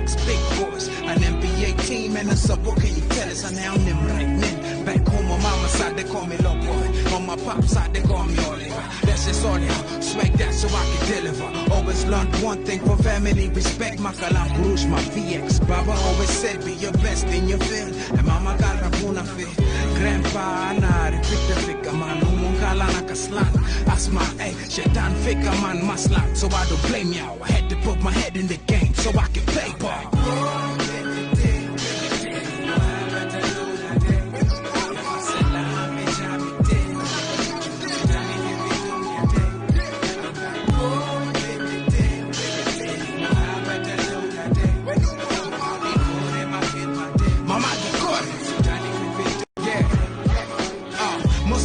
VX, big boys, an NBA team and a sub. What can you tell us? I now them right men. Back home on mama's side they call me love boy. On my pop's side they call me Oliver. That's just all y'all. Swag that so I can deliver. Always learned one thing from family, respect. My kalam gurush, my VX. Baba always said be your best in your field. And mama got rapuna fit. Grandpa ana repeat the figure man. Umungala nakaslan. Asma ay shetan figure man maslan. So I don't blame y'all. I had to put my head in the game so I can play ball.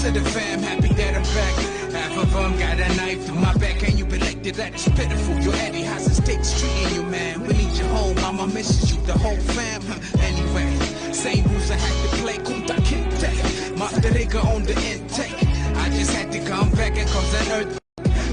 Of the fam happy that I'm back. Half of them got a knife through my back. Ain't you been elected? That is pitiful. Your Eddie has a state treating you, man. We need you home. Mama misses you. The whole fam. Anyway, same rules I had to play. Kunta Kinte. Master Rigger on the intake. I just had to come back and cause an earth.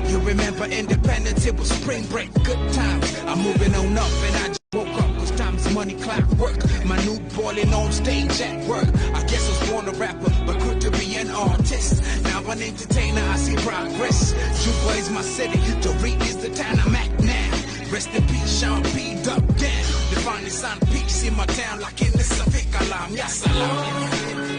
You remember independence? It was spring break. Good times. I'm moving on up and I just woke up. Cause time's money, clock work. My new boiling on stage at work. I guess I was born a rapper, but could to be an artist. Now an entertainer, I see progress. Juba is my city. Dorit is the town I'm at now. Rest in peace, Sean P. Duck down. The finest sun peaks in my town like in the Safik Alam. Ya salam.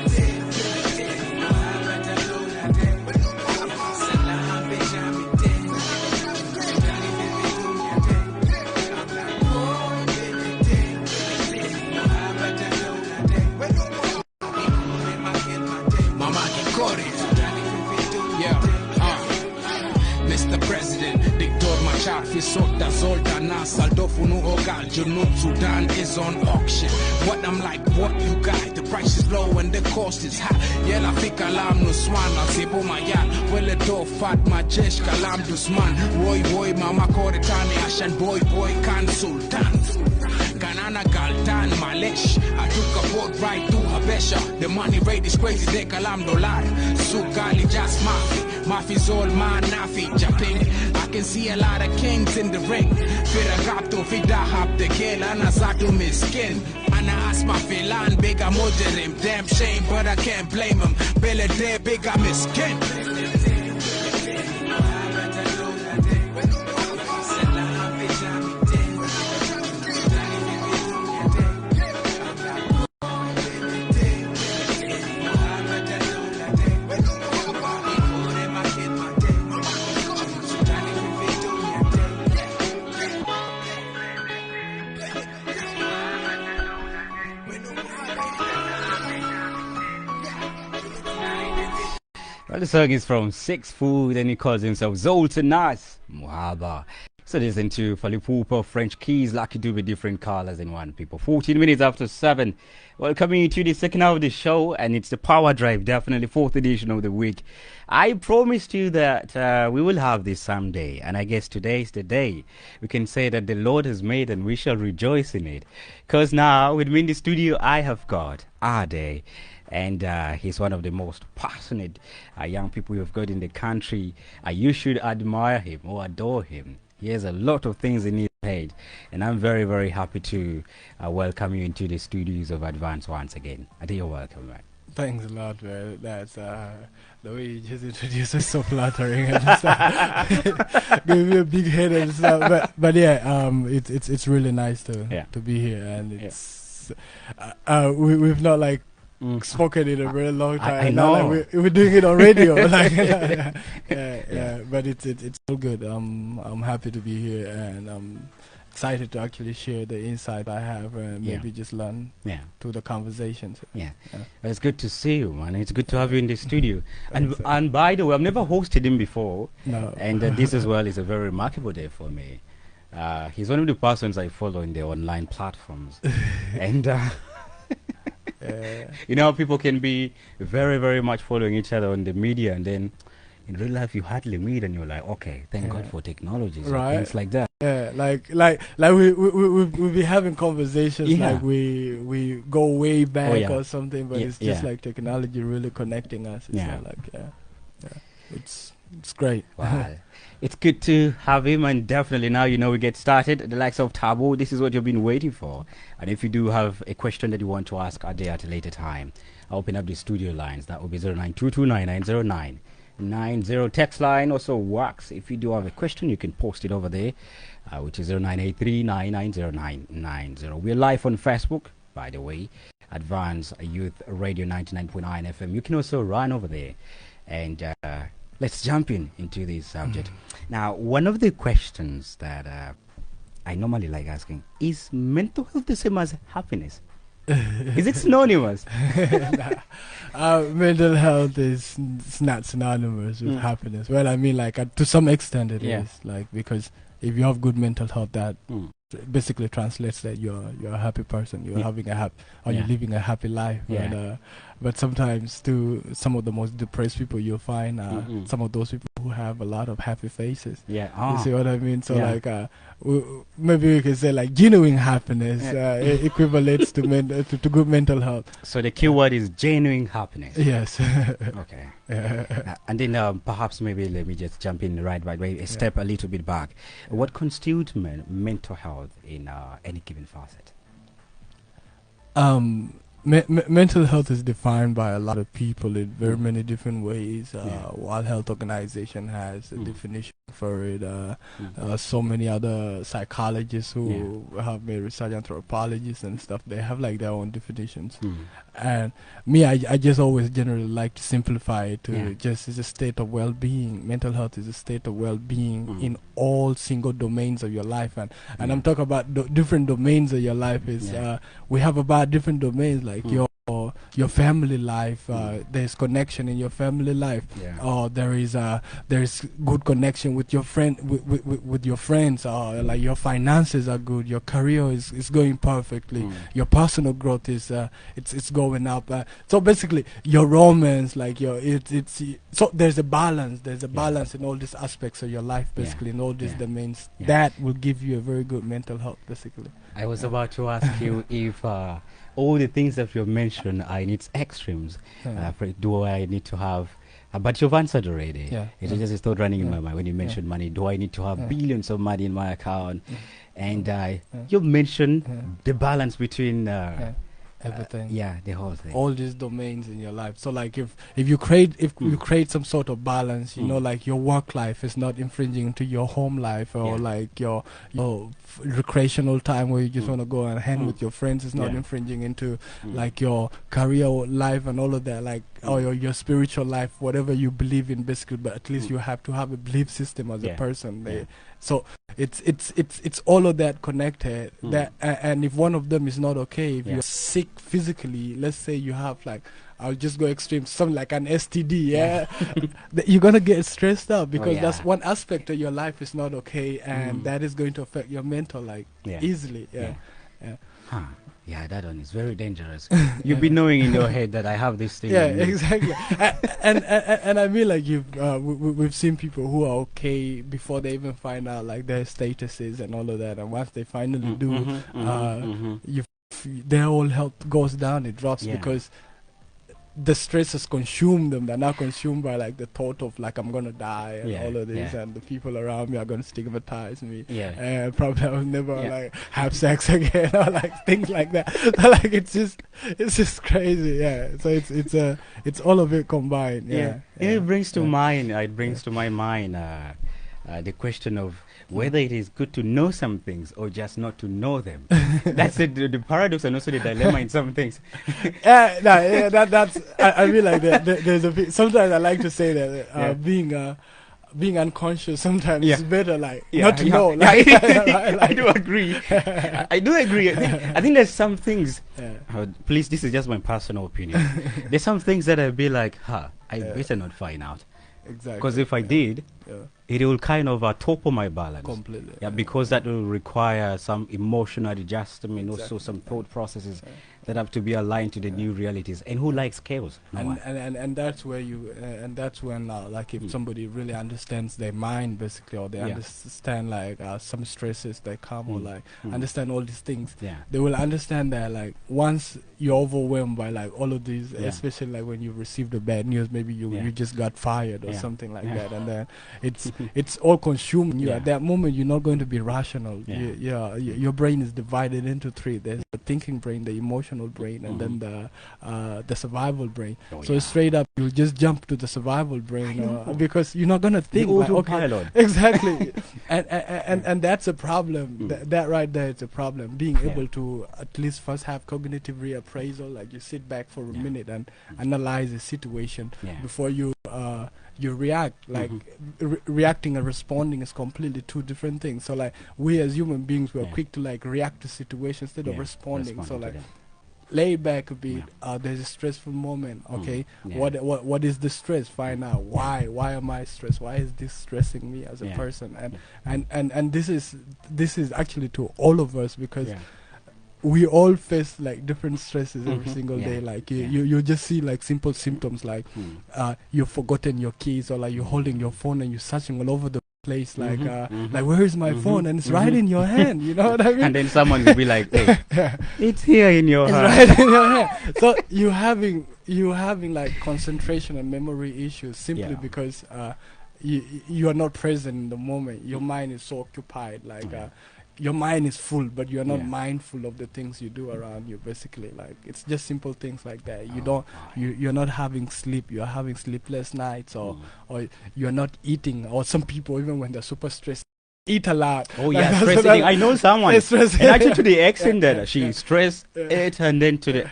Mr. President, dictor machafi sota zolta na saldofunu ogal junub Sudan is on auction. What I'm like, what you got? The price is low and the cost is high. Yela fi kalam no swana sebo mayan. Wele do fat majesh kalam dusman. Boy mama koretani ashan boy kan sultan. Kanana Galtan Malesh. I took a boat ride to Habesha. The money rate is crazy, they kalam dollar. Sugali just Mafi's all man Nafi Japing. I can see a lot of kings in the ring. Firagapto Fidahab the Kel Anasato Miskin. Ana Asma Filan Bigger Mojerim. Damn shame, but I can't blame him. Bele de Bigger Miskin. Well, the song is from Six Food and he calls himself Zoltanas Muhaba. So listen to Falipupa, French Keys, Lucky Do with different colors in one people. 14 minutes after 7. Welcoming you to the second half of the show, and it's the Power Drive, definitely 4th edition of the week. I promised you that we will have this someday, and I guess today is the day. We can say that the Lord has made and we shall rejoice in it. Because now, with me in the studio, I have got Ade. And he's one of the most passionate young people you've got in the country. You should admire him or adore him. He has a lot of things in his head. And I'm very, very happy to welcome you into the studios of Advance once again. I think you're welcome, man. Thanks a lot, man. That's the way you just introduced is so flattering and stuff. Give me a big head and stuff. But yeah, it's really nice to be here, and it's we've not like spoken in a very long time. I know. Like we're doing it on radio. Like, but it's all good. I'm happy to be here, and I'm excited to actually share the insight I have and maybe just learn through the conversations. Well, it's good to see you, man. It's good to have you in the studio. And by the way, I've never hosted him before. No. And this as well is a very remarkable day for me. He's one of the persons I follow in the online platforms. And you know, people can be very, very much following each other on the media, and then in real life you hardly meet, and you're like, okay, thank God for technology, so right? Things like that. Yeah, like we be having conversations like we go way back or something, but it's just like technology really connecting us. It's not like it's great. Wow. It's good to have him, and definitely now we get started. The likes of Tabo, this is what you've been waiting for. And if you do have a question that you want to ask Ade at a later time, I'll open up the studio lines. That will be 0922990990 text line. Also works. If you do have a question, you can post it over there, which is 0983990990. We're live on Facebook, by the way, Advanced Youth Radio 99.9 FM. You can also run over there. And let's jump into this subject. Now, one of the questions that I normally like asking, is mental health the same as happiness? Is it synonymous? Mental health is not synonymous with happiness. Well, I mean, like, to some extent it is. Like, because if you have good mental health, that basically translates that you're a happy person. You're having you're living a happy life. But sometimes, too, some of the most depressed people you'll find are some of those people who have a lot of happy faces. You see what I mean? So, like, maybe we can say, like, genuine happiness equivalates to good mental health. So the key word is genuine happiness. Yes. Okay. And then perhaps maybe let me just jump in right away, a step a little bit back. What constitutes mental health in any given facet? Mental health is defined by a lot of people in very many different ways. World Health Organization has a definition for it. So many other psychologists who have made research, anthropologists and stuff, they have like their own definitions. And me, I just always generally like to simplify it to just as a state of well-being. Mental health is a state of well-being in all single domains of your life. And I'm talking about different domains of your life. We have about different domains, like your family life. There's connection in your family life. Or there's good connection with your with your friends. Like your finances are good. Your career is going perfectly. Your personal growth is it's going up. So basically, your romance, like so there's a balance. There's a balance in all these aspects of your life, basically, in all these domains. That will give you a very good mental health, basically. I was about to ask you if all the things that you've mentioned are in its extremes. Do I need to have... but you've answered already. It just is not running in my mind when you mentioned money. Do I need to have billions of money in my account? And you've mentioned the balance between... everything. The whole thing. All these domains in your life. So like if you create some sort of balance, you know, like your work life is not infringing into your home life, or like your recreational time where you just want to go and hang with your friends is not infringing into like your career life and all of that, like or your spiritual life, whatever you believe in, basically. But at least you have to have a belief system as a person. So it's all of that connected. That and if one of them is not okay, if you're sick physically, let's say you have like, I'll just go extreme, something like an STD, you're gonna get stressed out because that's one aspect of your life is not okay, and that is going to affect your mental easily. That one is very dangerous. You've been knowing in your head that I have this thing. Exactly. and I mean, like we've seen people who are okay before they even find out like their statuses and all of that, and once they finally do, their whole health goes down. It drops because the stress has consumed them. They're now consumed by like the thought of like, I'm gonna die and all of this, and the people around me are gonna stigmatize me, and probably I'll never like have sex again, or like things like that. So like it's just crazy. So it's all of it combined. It brings to mind. It brings to my mind the question of whether it is good to know some things or just not to know them. That's the paradox and also the dilemma in some things. That's I mean, like there's sometimes I like to say that being unconscious sometimes is better, like not to know. Like, I do agree. I do agree. I think there's some things. Please, this is just my personal opinion. There's some things that I'd be like, I better not find out. Exactly. Because if I did, it will kind of topple my balance. Completely. Because that will require some emotional adjustment, also some thought processes that have to be aligned to the new realities. And who likes chaos? No one. And that's where you and that's when like if somebody really understands their mind basically, or they understand like some stresses that come, or like understand all these things, they will understand that like once you're overwhelmed by like all of these, especially like when you receive the bad news, maybe you just got fired or something like that, and then it's all consuming you. At that moment you're not going to be rational. Your brain is divided into three. There's the thinking brain, the emotional brain, and then the survival brain. So straight up you'll just jump to the survival brain because you're not going to think like, okay, exactly. and that's a problem. That right there is a problem, being able to at least first have cognitive reappraisal, like you sit back for a minute and analyze the situation before you react. Like reacting and responding is completely two different things. So like we as human beings, we're quick to like react to situations instead of responding. So like lay back a bit. There's a stressful moment. Okay, what is the stress? Find out why am I stressed? Why is this stressing me as a person? And this is actually to all of us, because we all face like different stresses every single day. Like you just see like simple symptoms like you've forgotten your keys, or like you're holding your phone and you're searching all over the place, like like where is my phone, and it's right in your hand, you know what I mean? And then someone will be like, hey, it's here in your hand. Right in your hand. So you having like concentration and memory issues simply because you are not present in the moment. Your mind is so occupied, like your mind is full, but you're not mindful of the things you do around you. Basically, like it's just simple things like that. You're not having sleep. You're having sleepless nights, or you're not eating. Or some people, even when they're super stressed, eat a lot. Oh yeah, stress eating. I know someone. And actually, to the extent that she stressed it, and then to the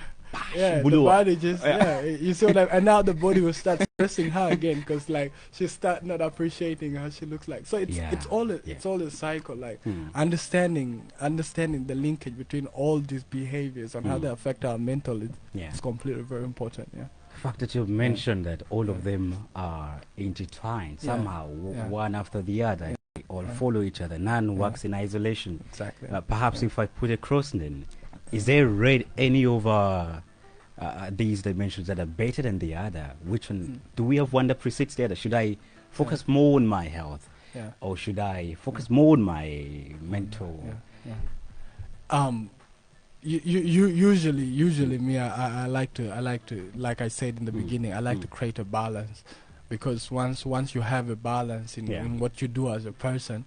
the body just you see what and now the body will start stressing her again, because like she start not appreciating how she looks like. So it's all a cycle, like understanding the linkage between all these behaviors and how they affect our mental is completely very important. The fact that you mentioned that all of them are intertwined somehow, one after the other, they all follow each other. None works in isolation. Exactly. Perhaps if I put across then, is there any of these dimensions that are better than the other? Which one do we have one that precedes the other? Should I focus more on my health, or should I focus more on my mental? Usually me, I like to, like I said in the beginning, I like to create a balance, because once you have a balance in what you do as a person,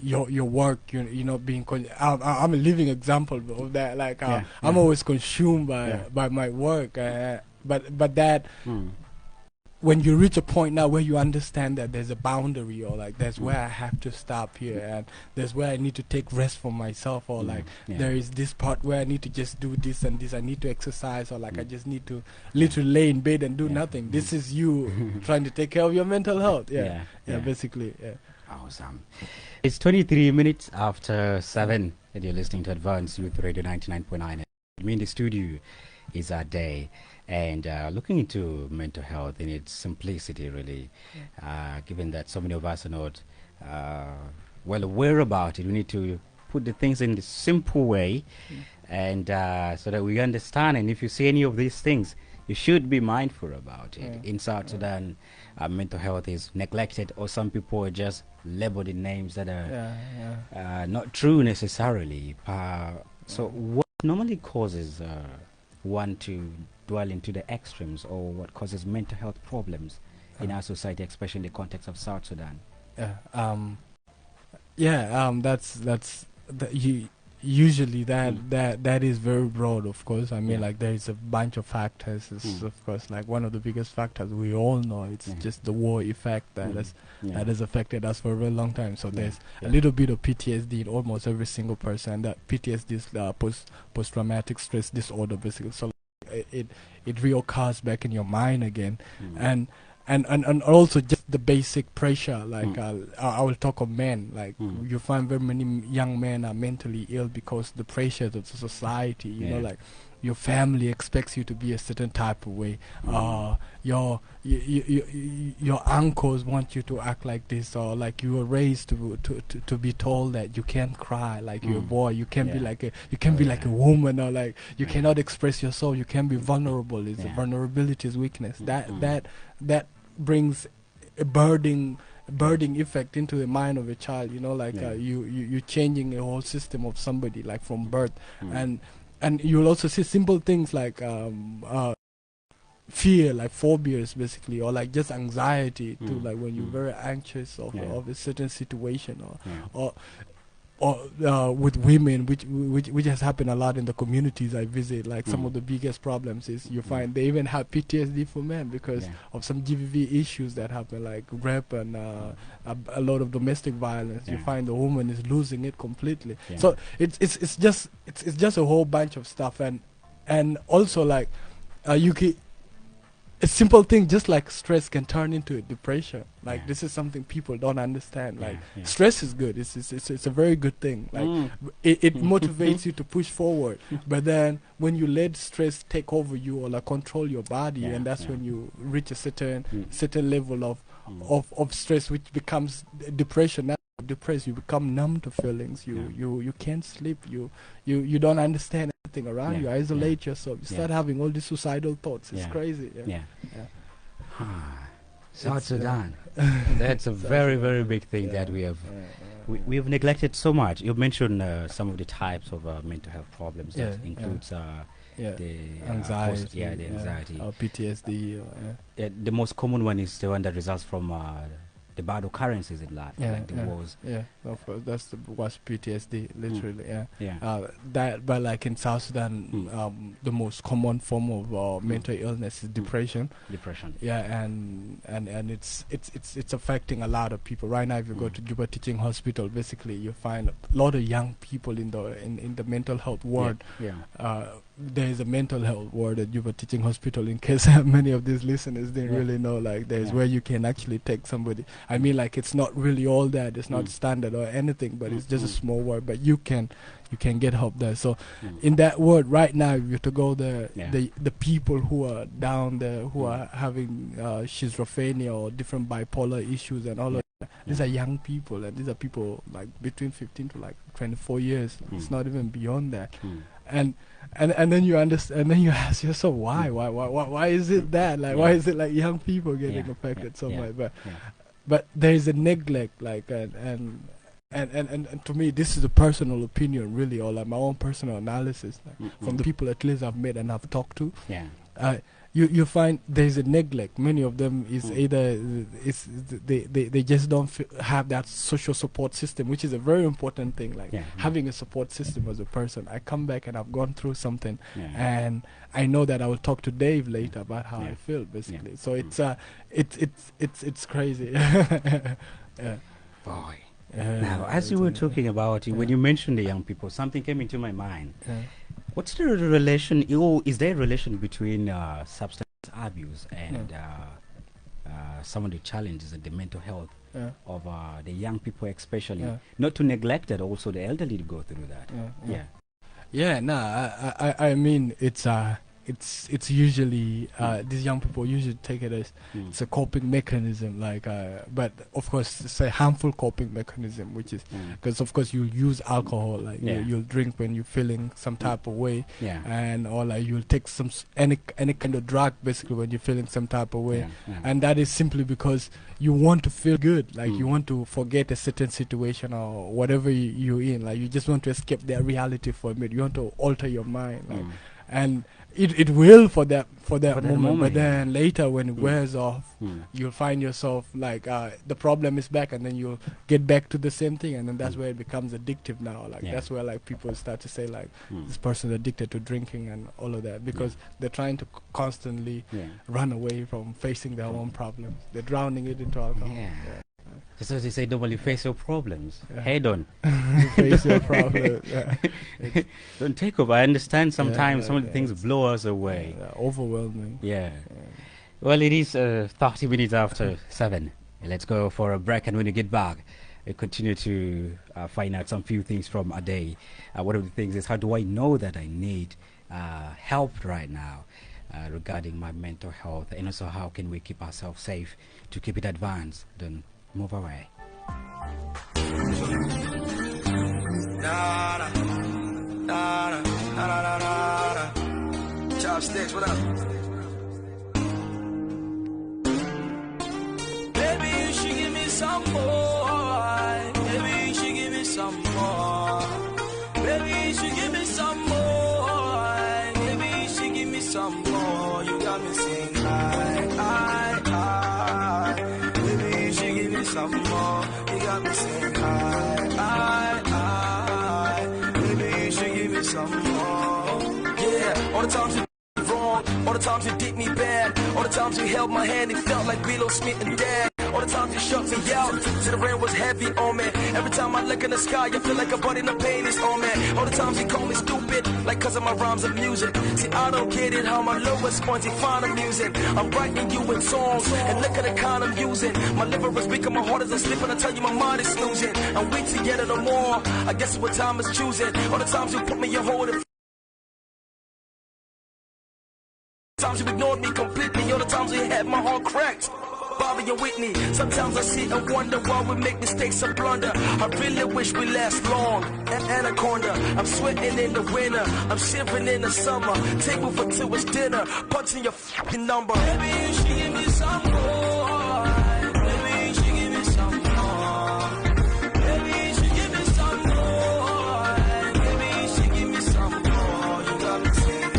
your work, you know, being I'm a living example of that. Like I'm always consumed by my work, but that when you reach a point now where you understand that there's a boundary, or like there's where I have to stop here, and there's where I need to take rest for myself, or like there is this part where I need to just do this and this, I need to exercise, or like I just need to literally lay in bed and do nothing. This is you trying to take care of your mental health. Basically. Awesome. It's 23 minutes after 7 and you're listening to Advanced Youth Radio 99.9. Me in the studio is our day, and looking into mental health in its simplicity, really. Given that so many of us are not well aware about it, we need to put the things in the simple way, and so that we understand. And if you see any of these things, you should be mindful about it. In South Sudan, mental health is neglected, or some people are just labeled in names that are not true necessarily. So what normally causes one to dwell into the extremes, or what causes mental health problems in our society, especially in the context of South Sudan? Usually that is very broad, of course. I mean, like there is a bunch of factors. Of course, like one of the biggest factors we all know, it's just the war effect that has affected us for a very long time. So there's a little bit of PTSD in almost every single person. That PTSD is post-traumatic stress disorder, basically. So it reoccurs back in your mind again, and also just the basic pressure, like I will talk of men, like you find very many young men are mentally ill because the pressures of the society, you know, like your family expects you to be a certain type of way. Your uncles want you to act like this, or like you were raised to be told that you can't cry like you're a boy, you can't be like a woman, or like you cannot express yourself, you can't be vulnerable. Vulnerability is weakness. That brings a burdening effect into the mind of a child, you're changing a whole system of somebody, like from birth. And you'll also see simple things like fear, like phobias basically, or like just anxiety too, like when you're very anxious of a certain situation, or with women, which has happened a lot in the communities I visit. Like some of the biggest problems is you find they even have PTSD for men because of some GBV issues that happen, like rape and a lot of domestic violence. You find the woman is losing it completely. So it's just a whole bunch of stuff, and also like a simple thing just like stress can turn into a depression. Like this is something people don't understand. Like stress is good. It's a very good thing. Like it motivates you to push forward. But then when you let stress take over you or like control your body, and that's when you reach a certain level of stress, which becomes depression. Now depressed, you become numb to feelings. You can't sleep. You don't understand anything around you. Isolate yourself. You start having all these suicidal thoughts. It's crazy. South Sudan. That's a very, very big thing that we have neglected so much. You mentioned some of the types of mental health problems that includes the anxiety, the anxiety, or PTSD. The most common one is the one that results from the bad occurrences in life, like the wars. Of course, was PTSD, literally. But like in South Sudan, the most common form of mental illness is depression. And it's affecting a lot of people right now. If you go to Juba Teaching Hospital, basically you find a lot of young people in the mental health ward. There is a mental health ward at Juba Teaching Hospital, in case many of these listeners didn't really know. Like there's where you can actually take somebody. I mean, like it's not really all that. It's not standard or anything, but it's just a small ward. But you can get help there. So in that ward right now, if you to go there, the people who are down there who are having schizophrenia or different bipolar issues and all of that, these are young people, and these are people like between 15 to like 24 years. It's not even beyond that. And then you understand, and then you ask yourself, why is it that? Like why is it like young people getting affected so much? But there is a neglect, like and to me, this is a personal opinion, really, or like my own personal analysis, like from the people at least I've met and I've talked to. You find there's a neglect. Many of them is either they just don't have that social support system, which is a very important thing. Like having a support system as a person. I come back and I've gone through something, and I know that I will talk to Dave later about how I feel, basically. So it's crazy. Boy. Now, as you were talking about, when you mentioned the young people, something came into my mind. What's the relation, is there a relation between substance abuse and some of the challenges in the mental health of the young people especially? Not to neglect that, also the elderly to go through that. I mean, it's usually these young people usually take it as it's a coping mechanism, like but of course it's a harmful coping mechanism, which is because of course you use alcohol, like you'll drink when you're feeling some type of way, and or like you'll take any kind of drug basically when you're feeling some type of way, and that is simply because you want to feel good, like you want to forget a certain situation or whatever you're in, like you just want to escape that reality for a minute, you want to alter your mind, like, and it will for that moment, but then later when it wears off, you'll find yourself like the problem is back, and then you'll get back to the same thing, and then that's where it becomes addictive now. Like that's where like people start to say like this person's addicted to drinking and all of that, because they're trying to constantly run away from facing their own problems. They're drowning it into alcohol. So they say normally face your problems head on. Face your problems. Don't take over. I understand sometimes some of the things blow us away. Overwhelming. Well, it is 30 minutes after 7. Let's go for a break, and when you get back, we continue to find out some few things from Ade. One of the things is, how do I know that I need help right now regarding my mental health, and also how can we keep ourselves safe to keep it advanced? Don't move away. Chopsticks, what up? Baby, you should give me some more. Baby, you should give me some more. Baby, you should give me some more. Baby, you should give me some more. You got me singing I. Baby, you should give me some more. You got me singing I. Baby, you should give me some more. Yeah, all the times you wrong, all the times you did me bad, all the times you held my hand, it felt like Willow Smith and Dad. All the times you shut me out, till the rain was heavy on me. Every time I look in the sky, I feel like a body in the pain is on me. All the times you call me stupid, like cause of my rhymes of music. See, I don't get it, how my lowest points you find amusing. I'm writing you in songs, and look at the kind I'm using. My liver is weak and my heart isn't sleeping, I tell you my mind is snoozing. I'm weak to get it no more, I guess what time is choosing. All the times you put me in hold and times you ignored me completely, all the times you had my heart cracked. Bobby and Whitney, sometimes I sit and wonder why we make mistakes and blunder. I really wish we last long. Anaconda, I'm sweating in the winter, I'm shivering in the summer. Table for two is dinner, punching your fucking number. Baby, you should give me some more. Baby, you should give me some more. Baby, you should give me some more. Baby, you should give me some more. You got me saying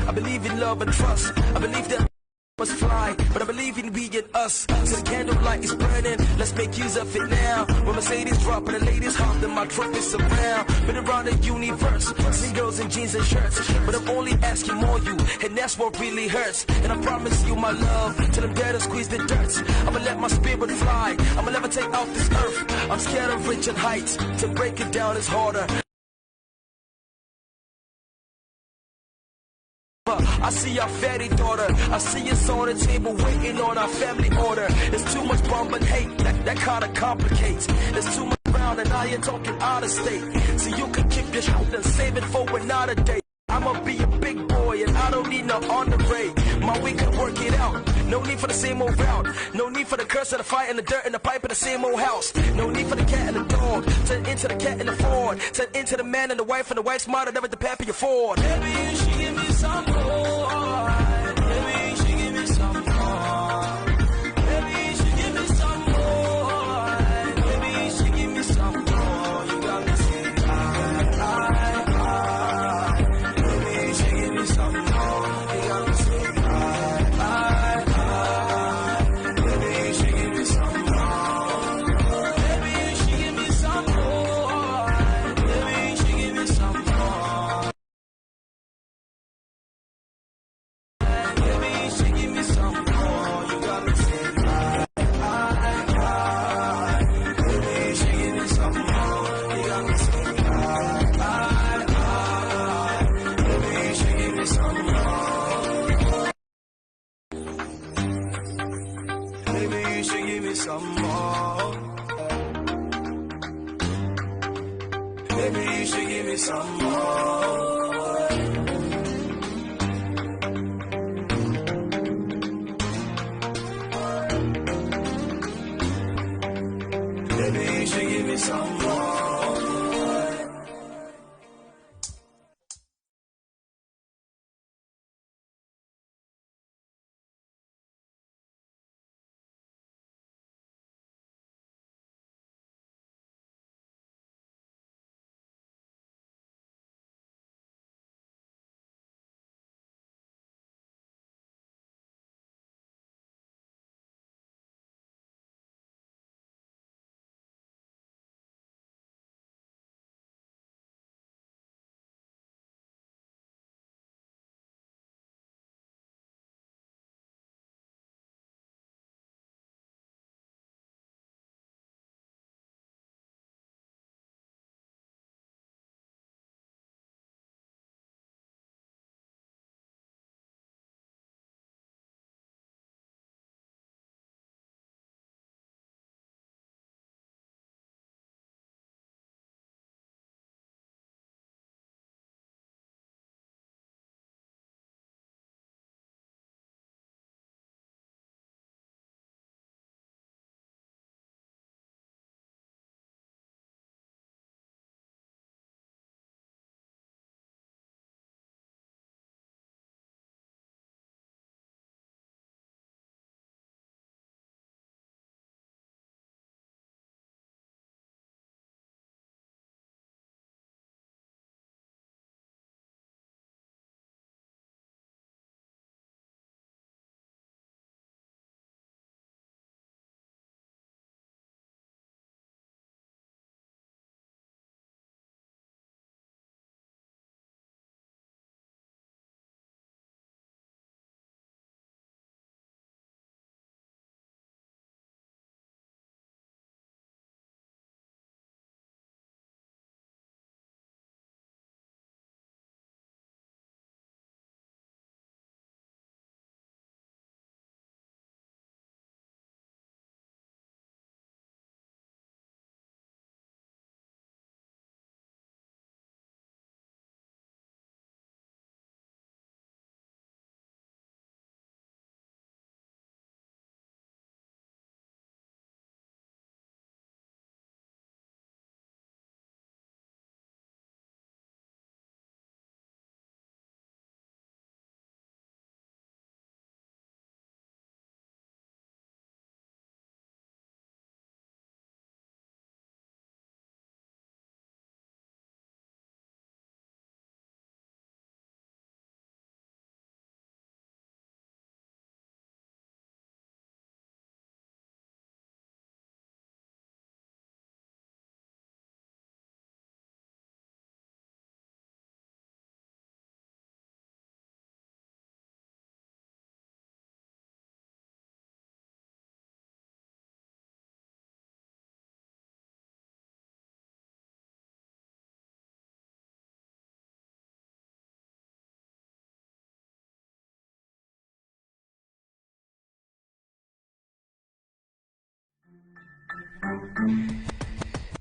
I believe in love and trust. I believe that must fly, but I believe in we and us. So the candlelight is burning, let's make use of it now. When Mercedes drop and the ladies hop, then my truck is around. Been around the universe, seen girls in jeans and shirts, but I'm only asking more you, and that's what really hurts. And I promise you my love, till I'm dead and squeeze the dirt. I'ma let my spirit fly, I'ma levitate off this earth. I'm scared of reaching heights, to break it down is harder. I see our fatty daughter, I see us on the table waiting on our family order. There's too much bomb and hate, that kinda complicates. There's too much round and I ain't talking out of state. So you can keep your shit and save it for another day. I'ma be a big boy and I don't need no underrate. My way can work it out, no need for the same old route. No need for the curse and the fight and the dirt and the pipe in the same old house. No need for the cat and the dog, turn into the cat and the Ford. Turn into the man and the wife's smarter, never the pappy afford. Baby, you should give me some more. Baby, you should give me some more. Baby, you should give me some more. Baby, you should give me some more. You got me saying baby, you should give me some more. You got me saying baby, you should give me some more. Baby, you should give me some more. Baby, you should give me some more. Baby, you should give me some more. You got me saying baby, you should give me some more. You got me saying baby, you should give me some more. Baby, you should give me some more. Baby, you should give me some more. Baby, you should give me some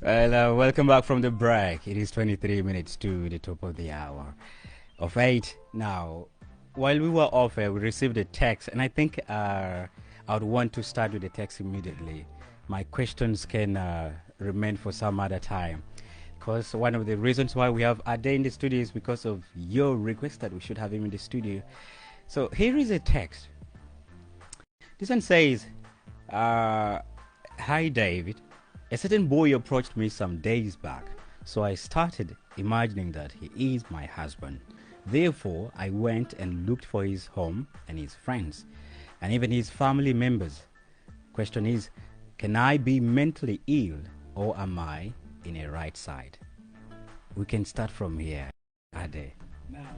Well, welcome back from the break. It is 23 minutes to the top of the hour of 8. Now, while we were off air, we received a text, and I think I would want to start with the text immediately. My questions can remain for some other time, because one of the reasons why we have Ade in the studio is because of your request that we should have him in the studio. So here is a text. This one says, "Hi David. A certain boy approached me some days back, so I started imagining that he is my husband. Therefore, I went and looked for his home and his friends, and even his family members. Question is, can I be mentally ill, or am I in a right side?" We can start from here, Ade. Now,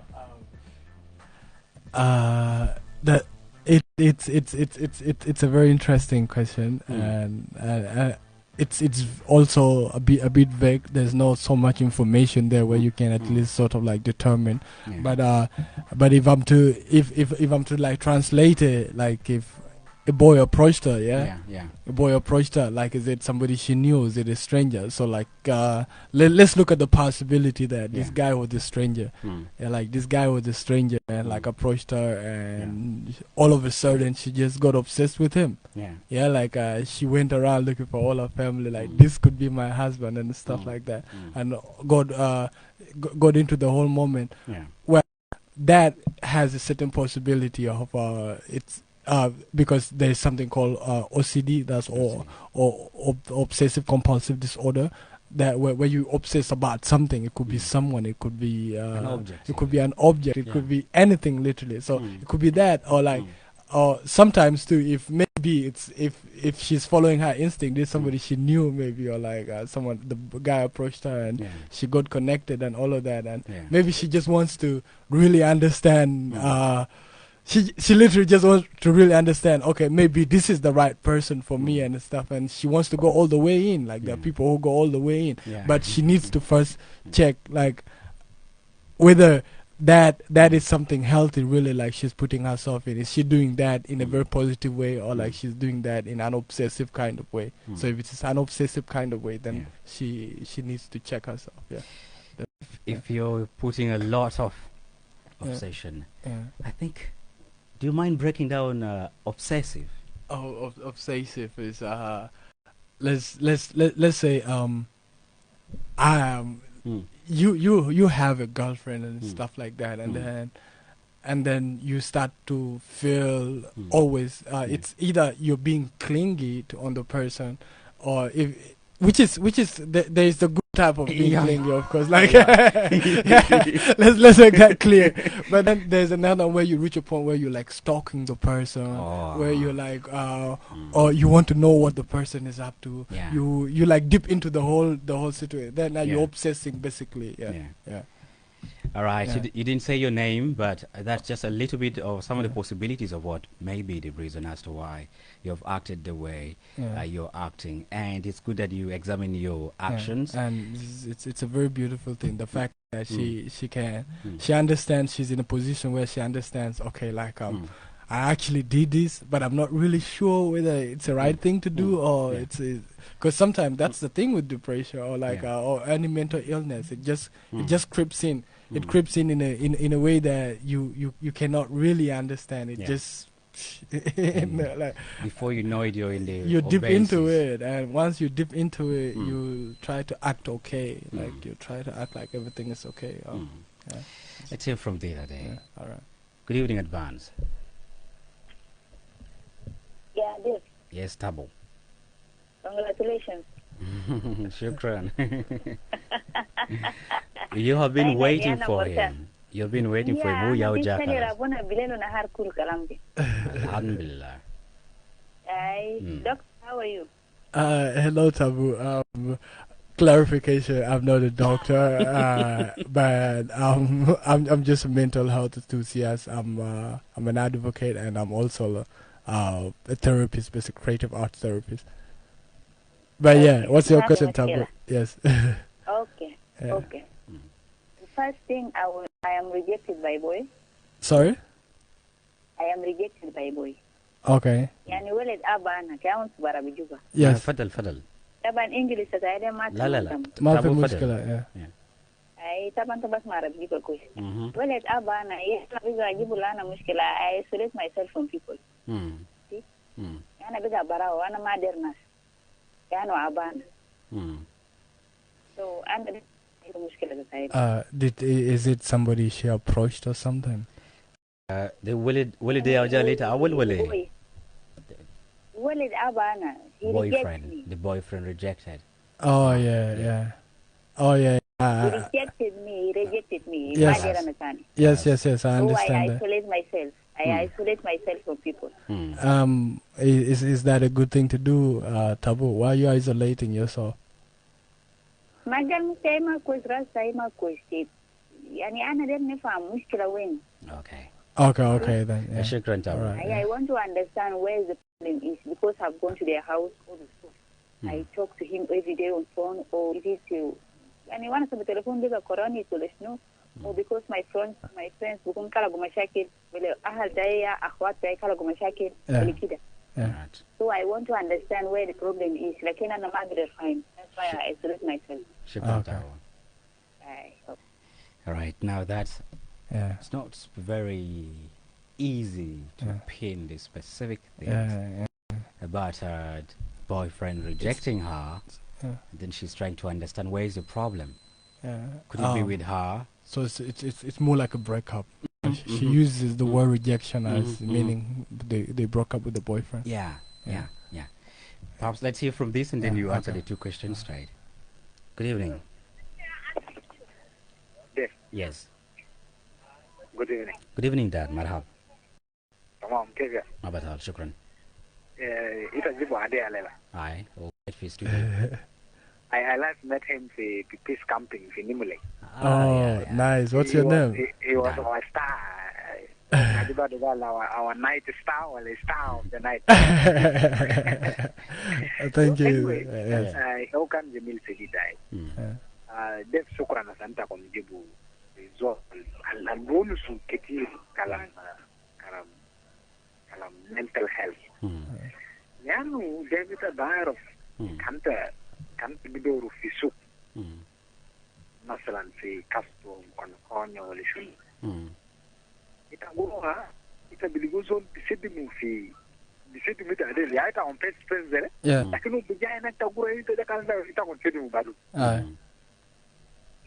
it's a very interesting question, and it's also a bit vague. There's not so much information there where you can at least sort of like determine. Yeah. But if I'm to like translate it, like if a boy approached her, a boy approached her, like, is it somebody she knew? Is it a stranger? So like, let's look at the possibility that this guy was a stranger. Yeah, like this guy was a stranger and like approached her, and all of a sudden she just got obsessed with him. Yeah, like she went around looking for all her family, like this could be my husband and stuff like that, and got into the whole moment. Well, that has a certain possibility of it's. Because there is something called OCD, that's or obsessive compulsive disorder, that where you obsess about something. It could be someone, it could be an object. It could be an object, it could be anything literally. So it could be that, or like, or sometimes too, if maybe it's if she's following her instinct, there's somebody she knew maybe, or like someone, the guy approached her and she got connected and all of that, and maybe she just wants to really understand. She literally just wants to really understand, okay, maybe this is the right person for me and stuff, and she wants to go all the way in. Like, there are people who go all the way in, but she needs to first check, like, whether that is something healthy, really, like she's putting herself in. Is she doing that in a very positive way, or like she's doing that in an obsessive kind of way? So if it's an obsessive kind of way, then she needs to check herself. If you're putting a lot of obsession, I think. Do you mind breaking down obsessive? Obsessive is let's say you have a girlfriend and stuff like that, and then you start to feel always it's either you're being clingy on the person, or if which is there is the good type of being clingy, of course, like let's make that clear. But then there's another where you reach a point where you're like stalking the person, where you're like or you want to know what the person is up to. You like dip into the whole situation. Then now you're obsessing basically. All right, you didn't say your name, but that's just a little bit of some of the possibilities of what may be the reason as to why you've acted the way you're acting. And it's good that you examine your actions. And it's a very beautiful thing. The fact that she understands, she's in a position where she understands, okay, like I actually did this, but I'm not really sure whether it's the right thing to do, or it's because sometimes that's the thing with depression, or like or any mental illness. It just creeps in. It creeps in a way that you cannot really understand. It just like, before you know it, you're in the you dip into it, and once you dip into it, you try to act okay. Like you try to act like everything is okay. Let's hear from the other day. All right. Good evening, advance. Yeah, this. Yes, Tabo. Congratulations. Shukran. You have been waiting for him. You've been waiting for him. Alhamdulillah. Doctor, how are you? Hello, Tabu. Clarification: I'm not a doctor, but I'm just a mental health enthusiast. I'm an advocate, and I'm also a therapist, basically creative arts therapist. But what's your question, Tabu? Yes. Okay. Okay. The first thing, I am rejected by boy. Sorry? I am rejected by boy. Okay. يعني ولد أبانا كأنس برا بجوبا. Yes. فضل. طبعا إنجليز تتعلم ما لا. ما في تابو مشكلة. أي طبعا بس ما عرف بجوبا كويس. ولد أبانا يحنا بيجا أجيبه لنا مشكلة. I isolate myself from people. See? أنا بيجا برا وأنا ما أدير ناس. كأنه أبانا. So أنا مشكلة تتعلم. Is it somebody she approached or something? The ولد يرجع later أول ولا ولد أبانا. He boyfriend. rejected me. The boyfriend rejected. Oh yeah. Oh yeah. He rejected me. Yes. Yes. I So I understand that. isolate myself. I isolate myself from people. Is that a good thing to do, Tabu? Why are you isolating yourself? ما ما كويس راس ما كويس يعني أنا ده نفهم مشكلة وين. Okay then. Yeah. شكرا Tabu. I want to understand where the problem is because I've gone to their house all the time. I talk to him every day on phone or it is to يعني وانا في التليفون بيبقى قراني ولا شنو or because my friends بيكون كلامهم مشاكل ولا أهل تاعي أخوات تاعي كلامهم مشاكل ولا كده. So I want to understand where the problem is. لكن أنا ما أقدر أفهم. That's why I isolate myself. شكرا Tabu. All right, now that's it's not very easy to pin the specific things about her boyfriend rejecting her. And then she's trying to understand where is the problem. Could it be with her? So it's more like a breakup. She uses the word rejection as meaning they broke up with the boyfriend. Yeah. Perhaps let's hear from this and then you answer the two questions straight. Good evening. Yes. Good evening. Good evening, Dad. Marhab. Tamam, كيف؟ ما بتهال شكرا. يتجيبوا عادي علينا. Aye. في studio. I last met him في peace camping في Nimule. Nice. What's your name? He was our star. our night star or the star of the night. Thank you. Anyway, how can Jamil say he died? Dave شكرا أسانتكم جيبوا زول البونس كتير كلام mental health. لأنه ديفيد بعرف كانت بدوره في سوق مثلا في كاستو كونكونيا ولا شنو. يتقولوها يتبلغوا زول بيسدموا تعديل يعني تا on face زي لكنه بجاي انك تقول انت ده كان يتقول سدموا بعده.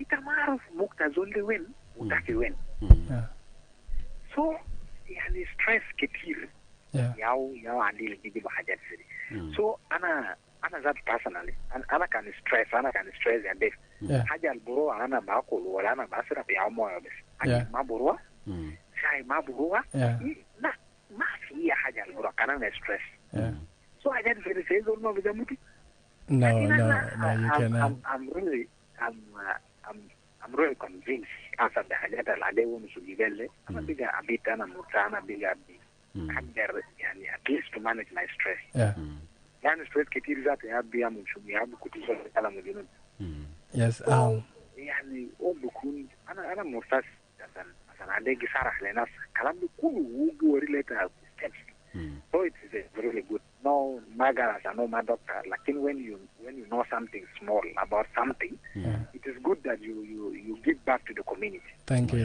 انت ما عارف مقطع زول وين وتحكي وين. so يعني ستريس كتير. ياو عندي اللي يجيب حاجات زي so انا ذات personally انا كان ستريس يا ديف. حاجه البرو انا باكل ولا انا بشرب يا مويه بس حاجه ما بروه شاي ما بروه لا ما في حاجه البرو كان انا ستريس so I didn't feel say زول ما بجمتي. No, you cannot. I'm really convinced after the حاجات اللي عليه ونسوي لي انا بيجا ابيت انا مرتاح بيجا أقدر يعني at least to manage my stress. يعني stress كتير ذات يا بيعمل شو بيعمل كتير زول كلام مجنون. Yes. يعني بكون أنا مرتاح عشان عندي صرح لناس كلام بكون هو related steps. So it is really good. No matter no my doctor. Like when you know something small about something, it is good that you give back to the community. Thank you.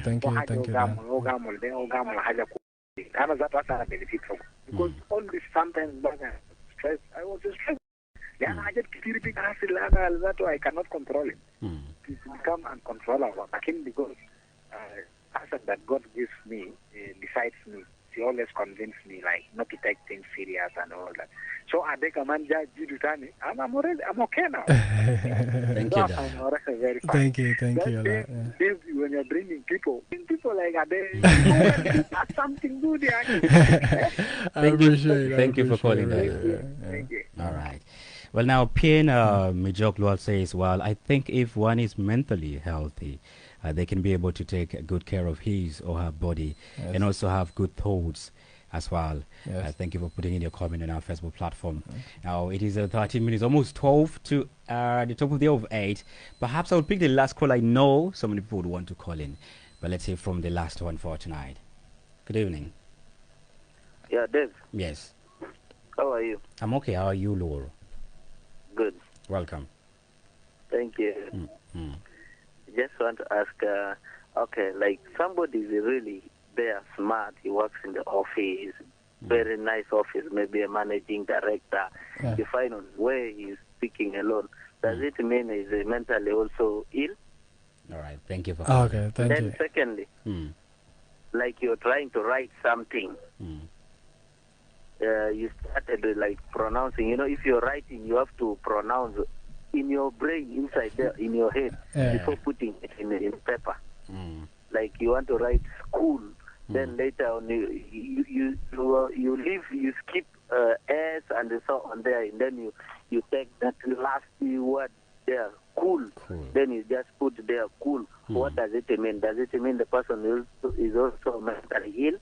أنا ذات أنا benefit from because all this sometimes stress I was stressed. لأن حاجات كتير بتحصل أنا ذاته I cannot control it. It become uncontrollable. Again because person that God gives me decides me. He always convinces me like not to take things serious and all that. So I think I'm okay now. Thank you, Dad. Thank you. When you're bringing people like something good. Thank you for calling, Dad. Thank you. All right. Well, now, Pian Mijoklual says, well, I think if one is mentally healthy, they can be able to take good care of his or her body and also have good thoughts as well. Thank you for putting in your comment on our Facebook platform. Now, it is 13 minutes, almost 12 to the top of the hour of 8. Perhaps I will pick the last call. I know so many people would want to call in, but let's hear from the last one for tonight. Good evening. Yeah, Dave. Yes. How are you? I'm okay. How are you, Laura? Good. Welcome. Thank you. Just want to ask, okay, like somebody's really there, smart, he works in the office, very nice office, maybe a managing director. You find on where he's speaking alone. Does it mean he's mentally also ill? All right, thank you for okay, thank you. Then secondly, like you're trying to write something, you started like pronouncing, if you're writing, you have to pronounce in your brain, inside there, in your head, before putting it in paper. Like you want to write school, then later on you leave, you skip S and so on there, and then you take that last word there, cool. Then you just put there cool. What does it mean? Does it mean the person is also mentally ill?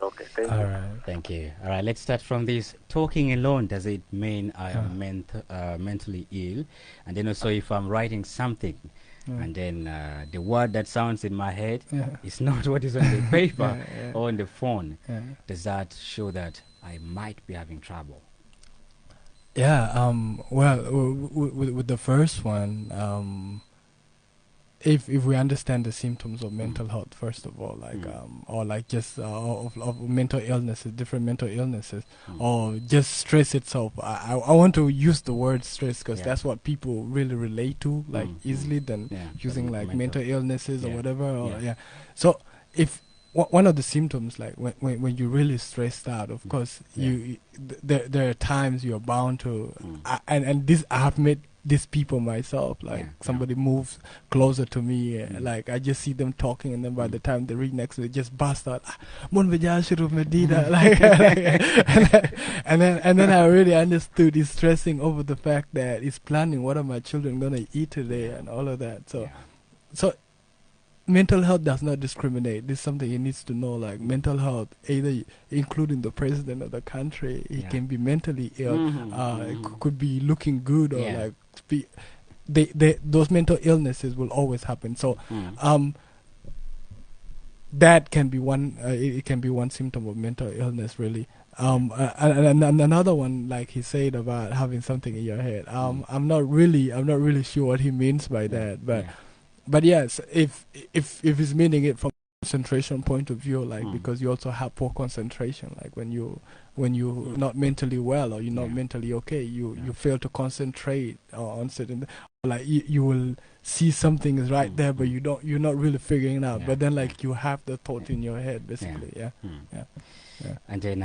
Okay, thank you. All right, thank you. All right, let's start from this. Talking alone, does it mean I am mentally ill? And then also if I'm writing something, and then the word that sounds in my head is not what is on the paper or on the phone, does that show that I might be having trouble? Yeah, well, with the first one, if we understand the symptoms of mental health, first of all, like or like just of mental illnesses, different mental illnesses, or just stress itself. I want to use the word stress because that's what people really relate to, like easily than using like mental illnesses or whatever. Or, So if one of the symptoms, like when you're really stressed out, of course, there are times you're bound to, and this I have met these people myself, like somebody moves closer to me, like I just see them talking, and then by the time they read next to me, they just bust out, and then I really understood he's stressing over the fact that he's planning what are my children gonna eat today and all of that. So mental health does not discriminate. This is something he needs to know. Like mental health, either including the president of the country, he can be mentally ill. Could be looking good or like those mental illnesses will always happen. So that can be one. It can be one symptom of mental illness, really. And another one, like he said about having something in your head. I'm not really sure what he means by that, but yes, if he's meaning it from concentration point of view, like because you also have poor concentration, like when you're not mentally well or you're not mentally okay, you fail to concentrate on certain, like you will see something is right there, but you're not really figuring it out. But then like you have the thought in your head, basically. And then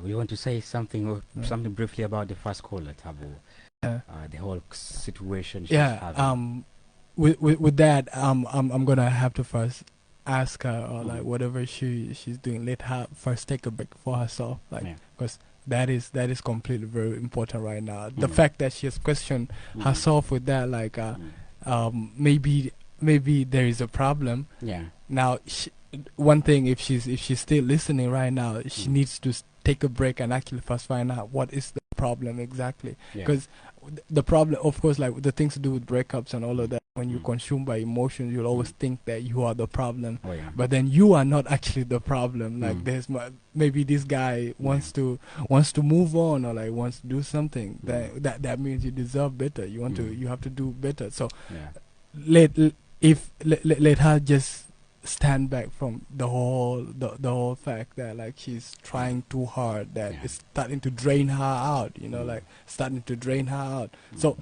we want to say something briefly about the first caller, Tabu. The whole situation. With that, I'm gonna have to first ask her, or like whatever she's doing, let her first take a break for herself, like because that is completely very important right now. The fact that she has questioned herself with that, like maybe there is a problem. Now, one thing, if she's still listening right now, she needs to take a break and actually first find out what is the problem exactly, because the problem, of course, like the things to do with breakups and all of that, when you're consumed by emotions, you'll always think that you are the problem, but then you are not actually the problem. Like there's maybe this guy wants to move on, or like wants to do something that means you deserve better. You have to do better. So let her just stand back from the whole fact that like she's trying too hard, that it's starting to drain her out, starting to drain her out. So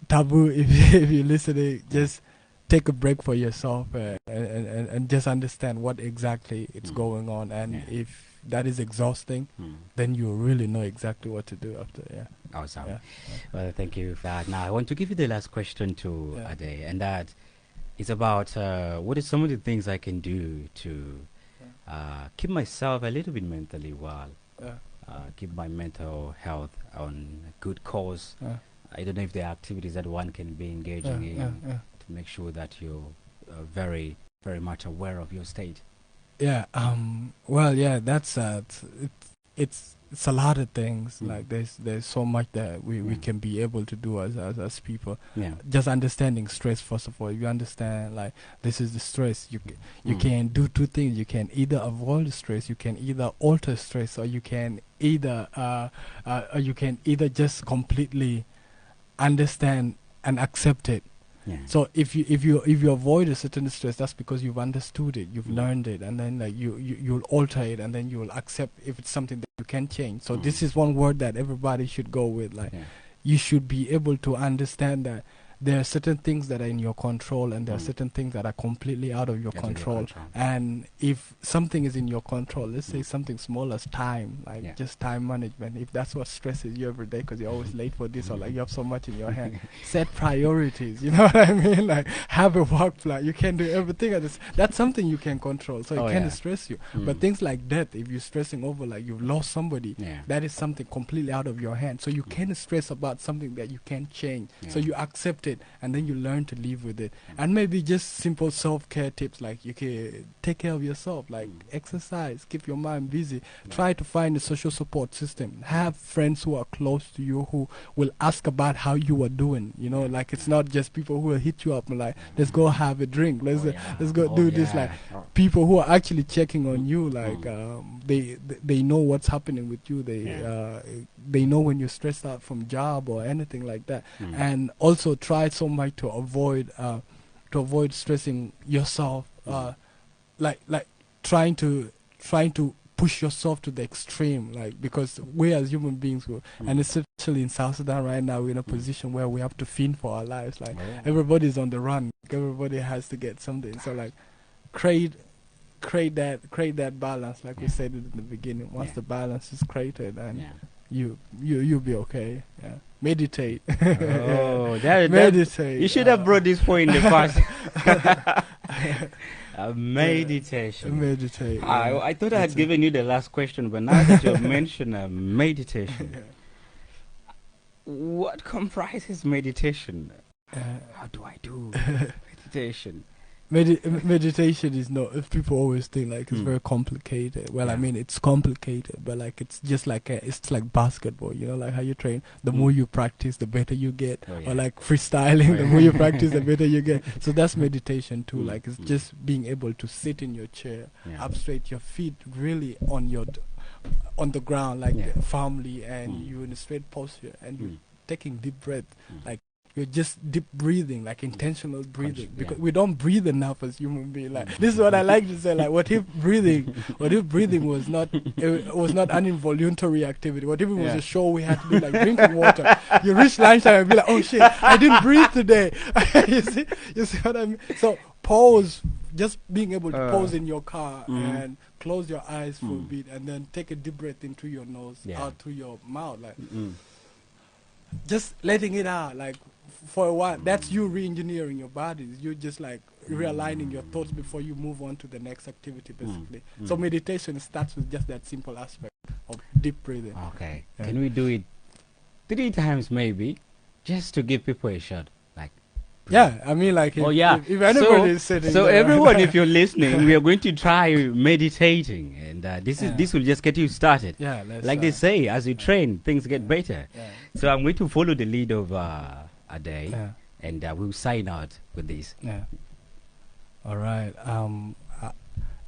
Tabu, if you're listening, just take a break for yourself and just understand what exactly is going on, and if that is exhausting, then you really know exactly what to do after. Awesome. Well, thank you for that. Now I want to give you the last question to Ade, and that it's about what is some of the things I can do to keep myself a little bit mentally well, keep my mental health on a good course. I don't know if there are activities that one can be engaging in to make sure that you're very, very much aware of your state. Well, that's it's a lot of things. Like there's so much that we can be able to do as people. Just understanding stress, first of all. You understand, like, this is the stress. You can do two things. You can either avoid the stress, you can either alter stress, or you can either just completely understand and accept it. So if you avoid a certain stress, that's because you've understood it, you've learned it, and then like you'll alter it, and then you'll accept if it's something that you can change. So this is one word that everybody should go with. Like, you should be able to understand that there are certain things that are in your control, and there are certain things that are completely out of your control. And if something is in your control, let's say something small as time, like just time management, if that's what stresses you every day because you're always late for this, or like you have so much in your hand, set priorities, you know what I mean? Like, have a work plan. You can't do everything at this. That's something you can control, so it can't stress you. But things like death, if you're stressing over like you've lost somebody, that is something completely out of your hand. So you can't stress about something that you can't change. So you accept it, and then you learn to live with it. And maybe just simple self-care tips, like you can take care of yourself, like exercise, keep your mind busy, try to find a social support system, have friends who are close to you who will ask about how you are doing, you know, like it's not just people who will hit you up and like, let's go have a drink, let's go do this, like people who are actually checking on you, like they know what's happening with you, they know when you're stressed out from job or anything like that. And also try so much to avoid stressing yourself, like trying to push yourself to the extreme, like, because we as human beings and especially in South Sudan right now, we're in a position where we have to fend for our lives, like everybody's on the run, everybody has to get something, so like create that balance, like we said in the beginning. Once the balance is created, and you'll be okay. Meditate. Meditate. You should have brought this point in the past. Meditation. Meditate. I thought I had given you the last question, but now that you've mentioned meditation, what comprises meditation? How do I do meditation? Meditation is not, if people always think like it's very complicated. Well, I mean, it's complicated, but like it's just like it's like basketball, you know, like how you train, the more you practice the better you get, or like freestyling, the more you practice the better you get. So that's meditation too, like it's just being able to sit in your chair, up straight, your feet really on the ground, like firmly, and you're in a straight posture, and you're taking deep breath, like you're just deep breathing, like intentional breathing, because we don't breathe enough as human beings. Like, this is what I like to say, like, what if breathing was not an involuntary activity? What if it was a show we had to be like drinking water? You reach lunchtime and be like, oh shit, I didn't breathe today. you see what I mean? So pause, just being able to pause in your car and close your eyes for a bit, and then take a deep breath into your nose, out through your mouth, like just letting it out, like for a while. That's you re-engineering your body. You're just like realigning your thoughts before you move on to the next activity, basically. So meditation starts with just that simple aspect of deep breathing. Okay. Can we do it 3 times maybe, just to give people a shot? Like, I mean, like, if anybody is sitting so there, everyone, if you're listening, we are going to try meditating, and this will just get you started. Like they say, as you train, things get better. So I'm going to follow the lead of Ade, and we'll sign out with this. All right.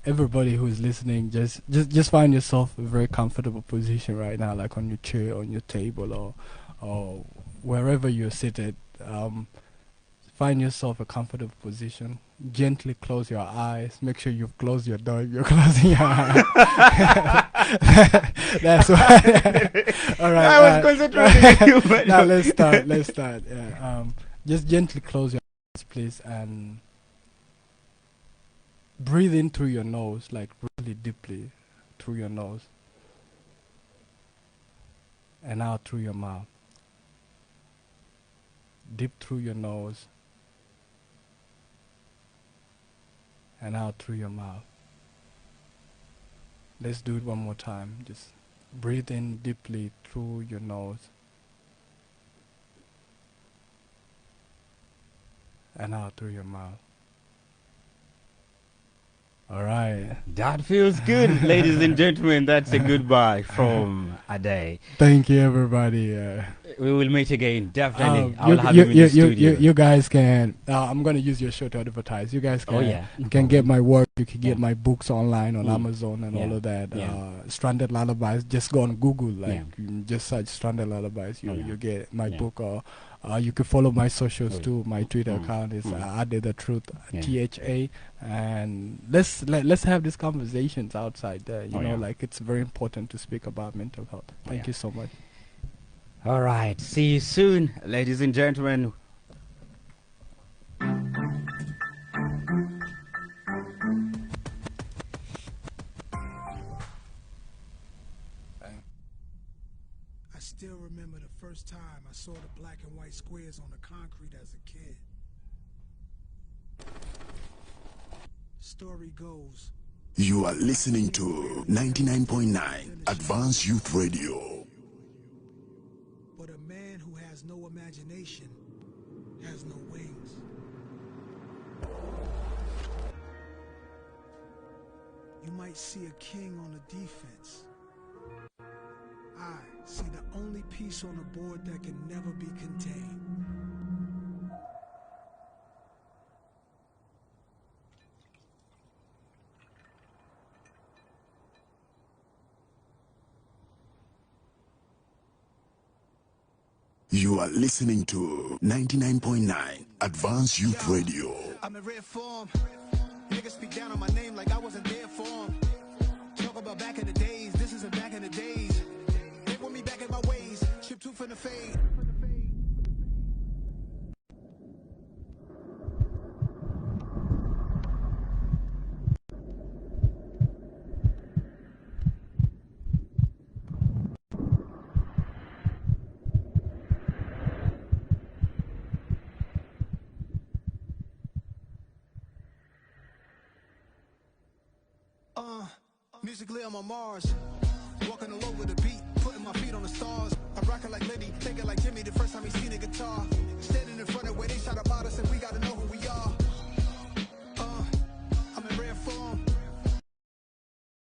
Everybody who is listening, just find yourself a very comfortable position right now, like on your chair, on your table, or wherever you're seated. Find yourself a comfortable position. Gently close your eyes. Make sure you've closed your door if you're closing your eyes. That's why. All right. I was concentrating. Now let's start. Just gently close your eyes, please, and breathe in through your nose, like really deeply through your nose, and out through your mouth. Deep through your nose and out through your mouth. Let's do it one more time. Just breathe in deeply through your nose and out through your mouth. All right. That feels good, ladies and gentlemen. That's a goodbye from Ade. Thank you, everybody. We will meet again, definitely. I'll have you in the studio. You guys can. I'm going to use your show to advertise. You guys can. Can get my work. You can get my books online on Amazon and all of that. Stranded Lullabies. Just go on Google. Just search Stranded Lullabies. You get my book. Or you can follow my socials too. My Twitter account is Ade the Truth, THA. And let's have these conversations outside there. You know, like it's very important to speak about mental health. Thank you so much. All right. See you soon, ladies and gentlemen. I still remember the first time I saw the black and white squares on the concrete as a kid. Story goes. You are listening to 99.9 Advanced Youth Radio. But a man who has no imagination has no wings. You might see a king on the defense. I see the only piece on the board that can never be contained. You are listening to 99.9 Advanced Youth Radio. I'm in red form. Niggas speak down on my name like I wasn't there for them. Talk about back in the days. This isn't back in the days. They want me back in my ways. Chip two from the fade. Musically I'm on Mars, walking all over the beat, putting my feet on the stars. I'm rocking like Liddy, thinking like Jimmy the first time he seen a guitar. Standing in front of where they shot about us and we gotta know who we are.